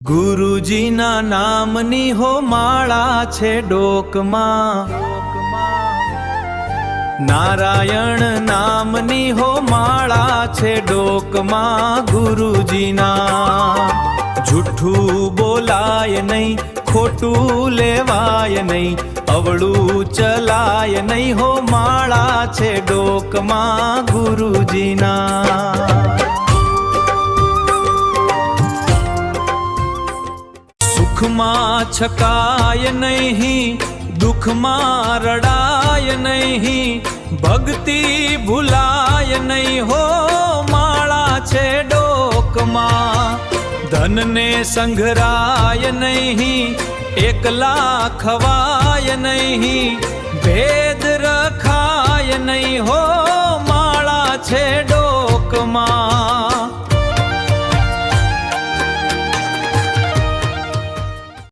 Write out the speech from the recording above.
ગુરુજીના નામની હો માળા છે ડોકમાં, નારાયણ નામની હો માળા છે ડોકમાં ગુરુજીના। જૂઠું બોલાય નહીં, ખોટું લેવાય નહીં, અવળું ચલાય નહીં હો માળા છે ડોકમાં ગુરુજીના। સુખમાં છકાય નહીં, દુઃખમાં રડાય નહીં, ભક્તિ ભૂલાય નહીં હો માળા છે ડોકમાં। ધનને સંઘરાય નહીં, એકલા ખવાય નહીં, ભેદ રખાય નહીં હો માળા છે ડોકમાં।